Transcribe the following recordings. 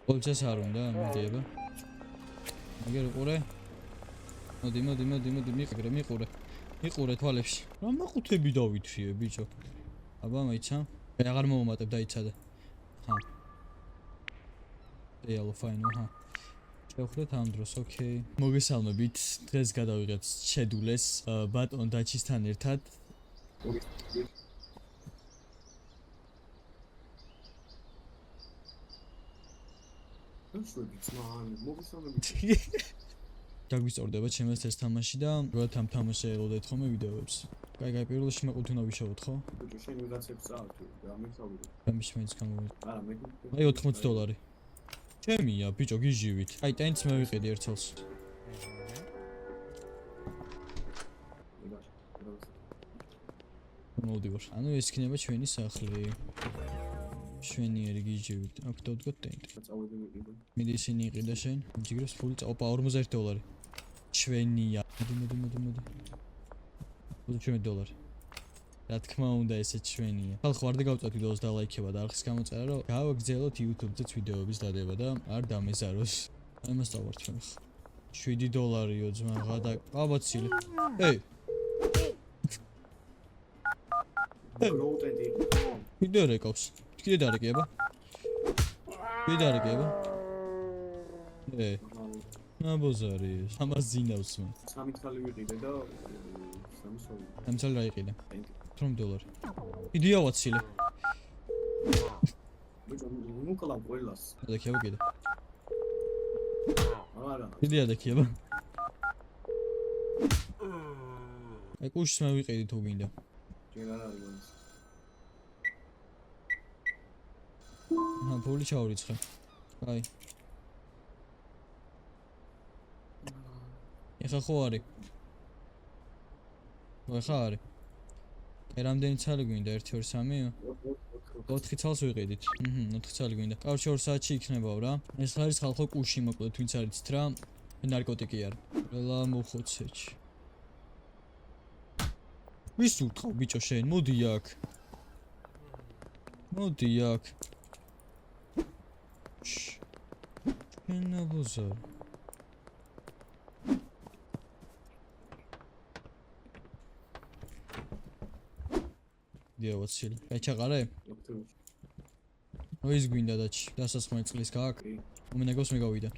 პოლიციას არ უნდა, მიდიება. აგერ უყურე. მოდი, მიყურე თვალებში. რა მაყუთები დავითრიე, ბიჭო. აბა, მაიცა. აღარ მოუმატებ დაიცადე. ხა. ეალო ფაინო, ხა. შევხვდეთ ამ დროს, ოკეი. მოგესალმებით. დღეს გადავიღებთ შედულეს ბატონ დაჩისთან ერთად. დაგვისწორდება ჩემს ეს თამაში და როცა ამ თამაშს ეღოდეთ ხოლმე ვიდეოებს. კაი, პირველში მეყუთი უნდა ვიშოვოთ, ხო? ბიჭო, შენ ვიღაცებს წაართვი, გამიხსოვდი. ამის მეც გამოვიდა. არა, მე აი $80. ჩემია, ბიჭო, გიჟივით. აი, ტენს მე ვიყიდი ერთელს. მოვდივარ. ანუ ეს იქნება ჩვენი სახლი. შვენიერი გიჟივით. აქ დავდგოთ ტენტი. წავედი ვიყიდე. მიდი ისინი იყიდა შენ. ჯიგრებს ფული ოპა $41. შვენია. მოდი. $40. რა თქმა უნდა, ესეც შვენია. ხალხ ვარდი გავწევთ ვიდეოს და ლაიქება და არხის გამოწერა, რომ გავაგრძელოთ YouTube-ზეც ვიდეოების დადება და არ დამეზაროს. აი მას დავარ ჩვენ ხა. $7-იო ძმაღა და აბაცილი. ეი. როუტენდი. კიდე რეკავს. კიდე დარეკება. ნაბოზარი, ამას ზინავს მე. 3 თვალი ვიყიდე და 3 სოლი. ამცალ რაიყიდა. $10. იდეა ვაცილე. ბიჭო, მოკლა ყველას. დაკება კიდე. არა. იდეა დაკება. აი კუშს მე ვიყიდი თუ გინდა. ჯერ არ არის. აჰა, ფული ჩაურიცხე. აი. ეხა ხო არის? ეხა არის. აი, რამდენი ცალი გვინდა? 1 2 3-ო? 4 ცალს ვიყიდით. 4 ცალი გვინდა. კავშირ 2 საათში იქნებაო რა. ეს არის ხალხო კუში მოკლედ, ვინც არიცით რა. ნარკოტიკი არ. ყველა მოხოცეჩი. ვის უთხოვ ბიჭო შენ? მოდი აქ. შენ აბოზარ. დიავაცილი. აი ჩაყარე? ის გვინდა დაჩი. დასასხმელი წყლის გააკ. უმენაგოს მე გავიდა.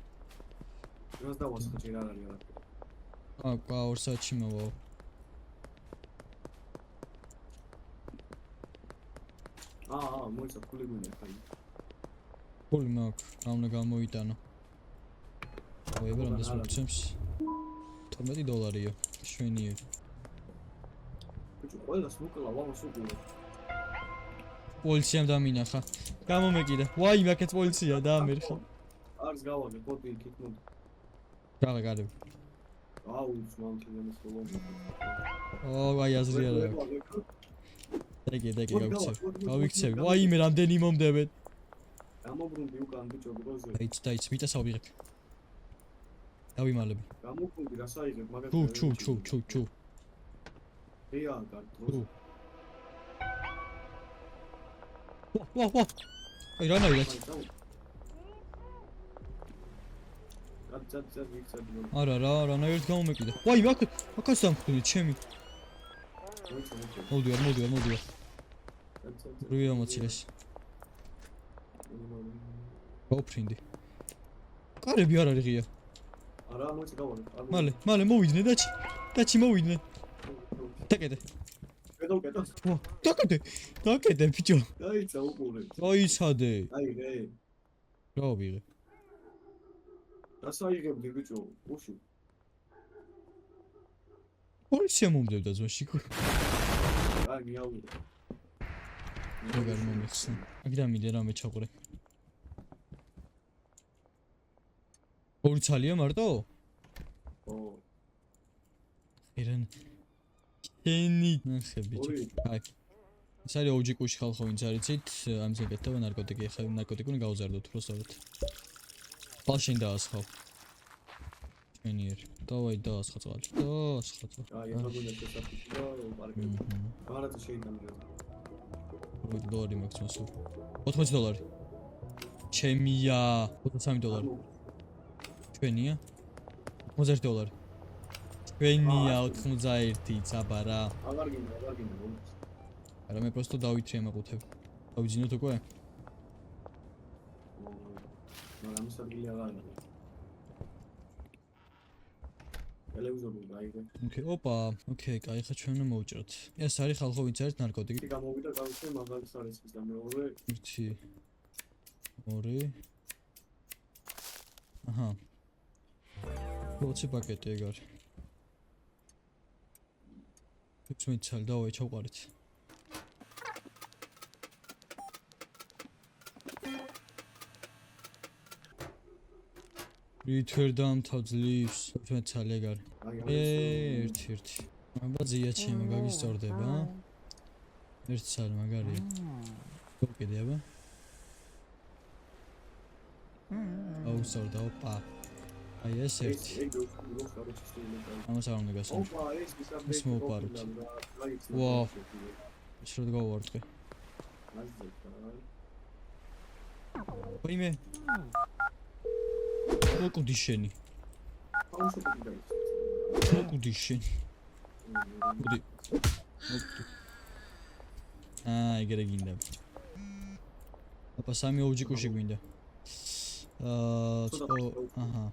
რას დავასხა ჯერ არ არის რა. აა, 2 საათში მოვაო. მოიცა ფული გვინდა ხაი. ფული მაქვს, რა უნდა გამოიტანო. აი, რამდენს მოგცემს? $12-იო. შვენიერი. ბიჭო, ყველას მოკლა ვამოს უყურე. პოლიციამ დამინახა. გამომეკიდა. ვაი, მაგეთ პოლიცია დაამერხა. არს გავაგე, პოტი იქით მოდი. გაღაგარე. აუ, მამთინემის ხოლმე. აი, აზრი არა აქვს. დაგე, გავიქცევ. ვაი, მე რამდენი მომდებეთ. გამობრუნდი უკან ბიჭო, გროზე. დაიც, მიტას ავიღებ. დავიმალები. გამობრუნდი, რა საიღებ, მაგათ. ჩუ. ეა, გროზე. ვა. აი, რა ნაირად. წა ვიქცები. არა, რანაირად გამომეკიდა. ვაი, აქაც დამხვდები, ჩემი. მოვდივარ. რუია მოცილეს. გოფრინდი. კარები არ არის ღია. არა, მოიცა გავაგე. მალე მოვიდნენ დაჩი მოვიდნენ. დაკეთე. დაკეთე ბიჭო. დაიცა უყურე. დაიცადე. აი რე. რა ვიღე. რა საიღებდი ბიჭო? უში. პოლიცია მომდებდა ზოში. აი მიავიდე. როგორ მომიხსნა. აგდამიდე რამე ჩაყურე. ორი ცალია მარტო? ო. ერენ ენი ნახე ბიჭო. აი. ეს არის OG კუში ხალხო ვინც არიცით, ამზე გეთება ნარკოტიკი, ხა ნარკოტიკული გავზარდოთ უბრალოდ. ბალშინ დაასხავ. შვენიერი. დავაი დაასხა წყალი. აი, ახლა გუნდა შესაძლოა და პარკი. მარაცა შეიძლება. $40 მაქვს მასო. $80. ჩემია. 23 დოლარი. ჩვენია? 81 დოლარი. ჩვენია 91 წაბარა. აღარ გინდა. არა მე просто დავითრია მეყუთები. დავიძინოთ უკვე? მაგრამ ის ადგილი აღარ არის. ტელევიზორი გაიგე. ოკეი, ოპა, ოკეი, კაი, ხა ჩვენ უნდა მოვჭროთ. ეს არის ხალხო ვინც არის ნარკოტიკი. კი გამოვიდა გავიხსენ მაგალითს არის ის და მეორე 1 2 აჰა. 20 პაკეტი ეგ არის. 16 წელი დავაი ჩავყარეთ. რითვერდამ თავძლივს 16 წელი ეგ არის. ერთი. აბა ზია ჩემი გაგისწორდება. 1 წელი მაგარია. კიდე აბა. აუსწორდა ოპა. აი ეს ერთი. ამას არ უნდა გასულ. ეს მოვპაროთ. ვაუ. ეს რა გავარდყე. ვაიმე. მოკვდი შენი. მოკვდი შენი. მოდი. მოკვდი. ეგრე გინდა. აპა სამი ოჯიკუში გვინდა. აჰა.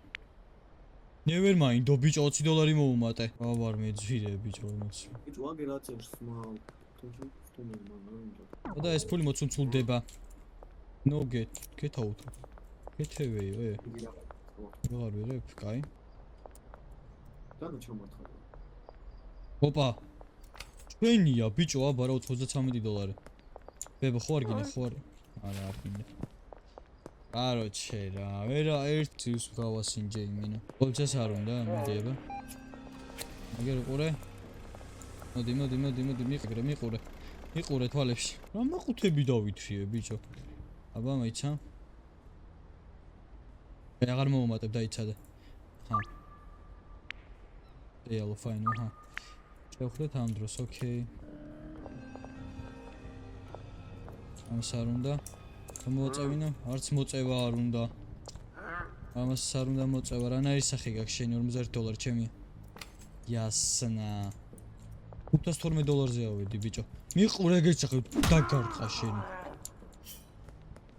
Never mind, ბიჭო 20 დოლარი მოუმატე. ვარ მეძვირე ბიჭო 40. ბიჭო აგერ აწევს მაუ. თუმცა მანდა. და ეს ფული მოცულდება. No get out. Get away. ვარ ვერებ, კაი. დანა ჩამოთხარ. ოპა. ჩვენია ბიჭო, აბა რა 93 დოლარი. ბებო ხო არ გინდა, ხო არ? არა, არ გინდა. Короче, რა, ვერა ერთი გავასინჯე იმინო. პოლიცას არ უნდა, მოდიება. მაგერ უყურე. მოდი, მიყურე თვალებში. რა მაყუთები დავითრიე, ბიჭო. აბა მაიცა. აღარ მოუმატებ დაიცადე. ჰა. ეალო ფაინო, ჰა. შევხვდეთ ამ დროს, ოკეი. ამას არ უნდა. მოწევინო, არც მოწევა არ უნდა. ამას არ უნდა მოწევა, რანაირი სახე გაქვს შენი 50 დოლარი ჩემია. იასნა. 512 დოლარზე ავედი ბიჭო. მიყურე გეჭახე დაგარყა შენი.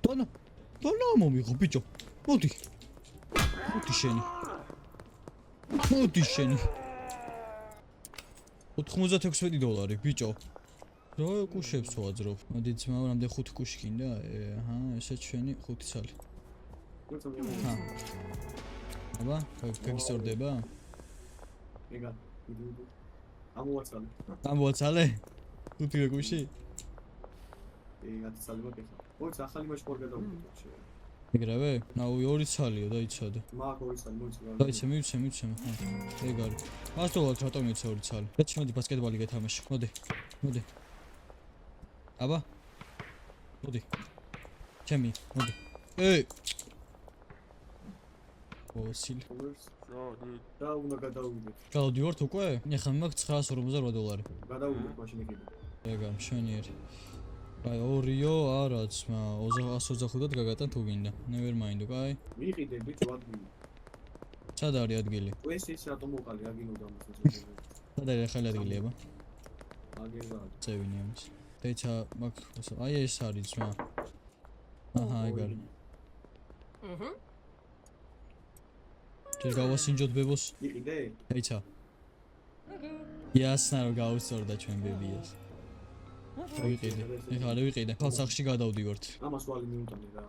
დონა მომიღო ბიჭო. მოდი შენი. 96 დოლარი ბიჭო. რა კუშებს ვაძრობ? მოდი ძმა, რამდენი 5 კუში გინდა? აჰა, ესე ჩვენი 5 წალი. ჰა. აბა, გაგისწორდება? ეგა. ამოვაცალე. ამოვაცალე? 5 კუში? ეგა წალი მოგეხა. მოიც ახალი მაშ ხوار გადავიდე. ეგრევე? ნაუ 2 წალიო დაიცადე. მაგ 2 წალი მოიც. დაიცე, მივცე. ჰა. ეგ არის. 100 დოლარი რატომ მივცე 2 წალი? და შემოდი ბასკეტბოლი გეთამაში. მოდი. აბა. მოდი. ჩემი, მოდი. ოსილ. და უნდა გადავიდეთ. გავდივართ უკვე? ეხლა მაქვს 958 დოლარი. გადავიდეთ მაშინ იქიდან. ეგა მშვენიერი. აი ორიო არა ძმა 125-დან გაგატან თუ გინდა. Never mind, კაი. მიყიდე ბიჭო ადგილი. სად არის ადგილი? ეს რატომ მოყალი აგინოდა ამას. სად არის ახალი ადგილი აბა? აგერა. წევინი ამის. დეცა მაგ აი ეს არის ძმა. აჰა, ეგ არის. ჯერ გავასინჯოთ ბებოს. იყიდე? ეცა. იასნა რომ გავუსწორდა ჩვენ ბებიას. ვიყიდე. ეხლა არ ვიყიდე. ხალ სახში გადავდივართ. ამას ვალი მიუტანე რა.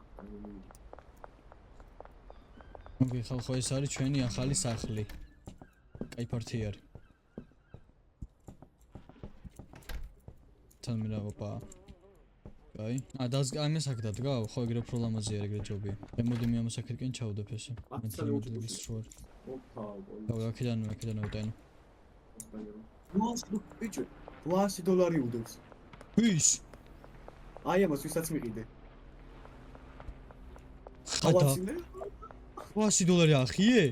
ოკეი, ხალხო ეს არის ჩვენი ახალი სახლი. კაი პარტი არის. თან მე რა ოპა. კაი. ამას აქ დადგა, ხო ეგრე უფრო ლამაზი არის ეგრე ჯობია. მოდი მე ამას აქეთკენ ჩავდებ ესე. ოპა. აქედან ვიტანო. ბიჭო, 800 დოლარი უდევს. ვის? აი ამას ვისაც მიყიდე. ხადა. 800 დოლარი ახიე?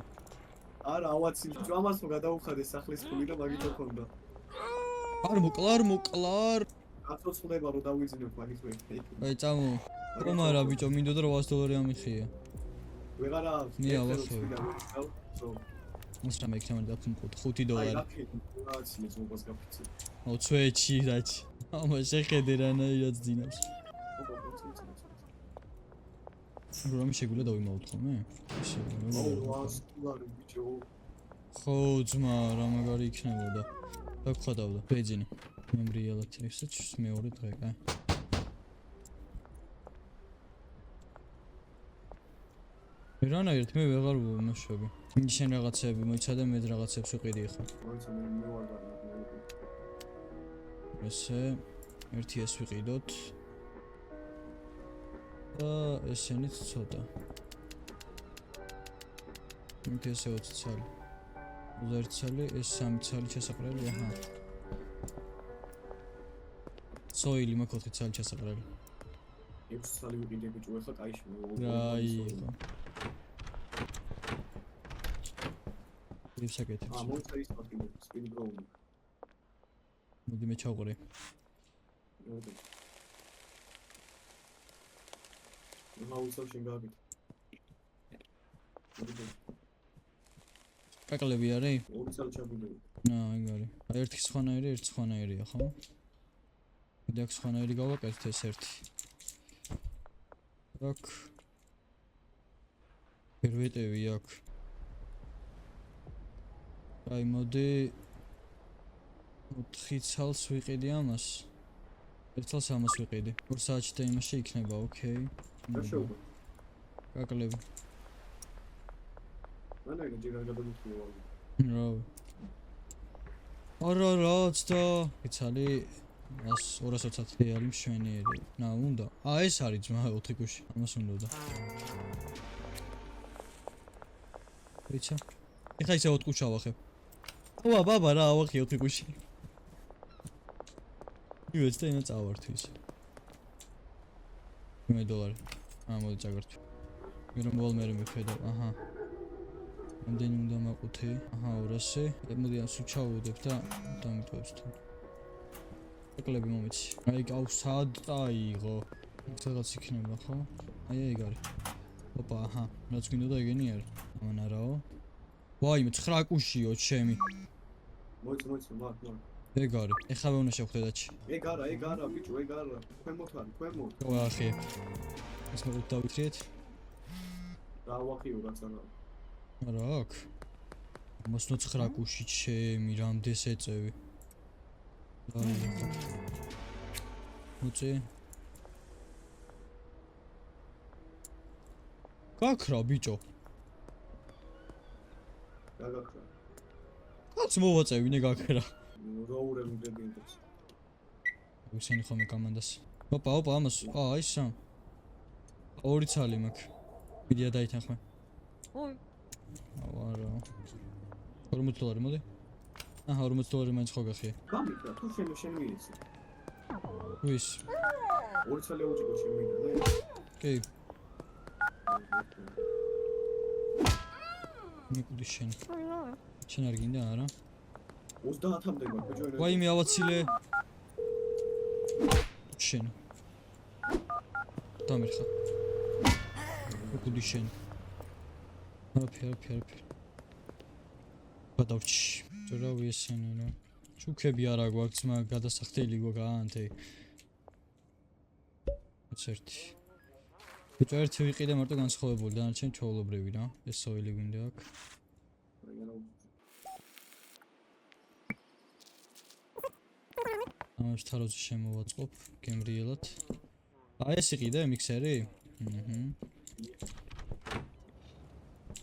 არა, ავაცილე. ამას რო გადაუხადე სახლის ფული და მაგით ოქონდა. არ მოკლარ. აცოცხლება რომ დავიძინებ მაგით მე. აი წამო. ხომარა ბიჭო მინდოდა $800 ამიხია ვეღარა ნია ვახევი მოს რა მექნა და $5 აი რა ქეცი მოგას გაფიცი ოცვეჩი რაჩი ამა შეხედე რანაირად ძინავს რომ შეგვიძლია დავიმაოთ ხოლმე ლარი ბიჭო ხო ძმა რა მაგარი იქნებოდა დაგხვდავდა ბეძინი მემრიალად ესეც მეორე დღე კაი რანაირად მე ვეღარ ვიმოშვები შენ რაღაცები მოიცადე მე რაღაცებს ვიყიდი ახლა მოიცა მე ვარ და ესე ერთი ეს ვიყიდოთ და ესენიც ცოტა მე ესე 20 ცალი 21 ცალი ეს 3 ცალი ჩასაყრელი აჰა სოილი მაქვს 4 ცალი ჩასაყრელი 6 ცალი ვიყიდე ბიჭო ახლა კაი აი ხო ვიფსაკეთებს მოიცა ის პაკი სპინ ბროუნი მოდი მე ჩავყრე მაუსავ შენ გავით კაკლები არის? ორი ცალი ჩაგუდები ეგ არის აი ერთი სხვანაირი ერთი სხვანაირია ხო? მე აქ სხვანაირი გავაკეთეთ ეს ერთი აქ პერვეტევი აქ აი მოდი 4 ცალს ვიყიდი ამას 1 ცალს ამას ვიყიდი 2 საათში და იმაში იქნება ოკეი რა შეუგო კაკლები მანაი ჯერ არ გადამიხილო რა არა რაც და იცალი 220 რეალი მშვენიერი ნა უნდა ეს არის ძმა 4 გუში ამას უნდა და ვიცა ეხა ისე 4 გუშ ავახებ ვა ბაბა რა ავახე 4 გუში იუეს და ინა წავართვის $1 მოდი წაგართვი მე რომ მოვალ მე მეხედავ აჰა ამდენი უნდა მაყუთე აჰა 200 მოდი ასუ ჩავუდებ და დამიტოვებს თან ეკლები მომეცი აი გავ სად აიღო სადაც იქნება ხო აი ეგ არის ოპა აჰა რაც გინდოდა ეგენი არის ამან არაო ვაიმე 9 კუშიო ჩემი მოიცა მაგ ეგ არის ეხლა უნდა შევხვდე დაჩი ეგ არა ბიჭო ეგ არა ქვემოთ არის ქვემოთ ვახი ეს მოგ დავითრიეთ რა ვახიო რაც არა არა აქ 9 კუში ჩემი რამდენს ეწევი აი მოწე გაქრა ბიჭო რა გაქრა კაც მოვაწევინე გაქრა როურ ინგრედიენტებს ვისენი ხომ კომანდას ოპა ამას აი სამ ორი ცალი მაქვს ვიდეო დაითანხმე ოი არა $40 მოდი აჰა $40 მაინც ხო გახია გამიქრა თუ შენ მიეცი ვის ორი ცალი უჭიკო შენ მიდანე კი მიკუდი შენ შენ არ გინდა არა 30-მდე გვაქვს ბიჭო ვაიმე ავაცილე შენ დამერხა მიკუდი შენ აფი გადავჭი რა ვიესენი რა ჩუქები არა გვაქვს მაგ გადასახდელი გვაქვს ერთი ბიჭო ერთი ვიყიდე მარტო განსხვავებული დანარჩენი ჩვეულებრივი რა ეს სოილი გვინდა აქ ამას თაროზე შემოვაწყობ გემრიელად აი ეს იყიდე მიქსერი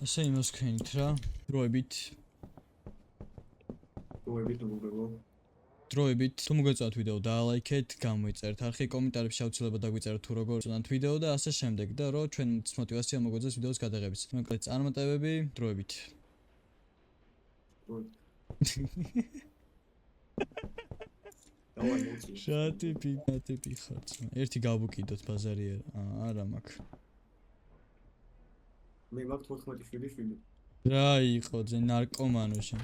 ასე იმას ქენით რა დროებით თუ მოგეწონათ ვიდეო დაალაიქეთ გამოიწერთ არხი კომენტარებში აუცილებლად დაგვიწეროთ თუ როგორ გწონათ ვიდეო და ასე შემდეგ და რომ ჩვენც მოტივაცია მოგვეწეს ვიდეოს გადაღებიც მოკლედ წარმატებები დროებით შატიპი ხარც ერთი გავუკიდოთ ბაზარი არა მაქვს მე მაქვს 14 შვილი რა იყო ძე ნარკომანო შენ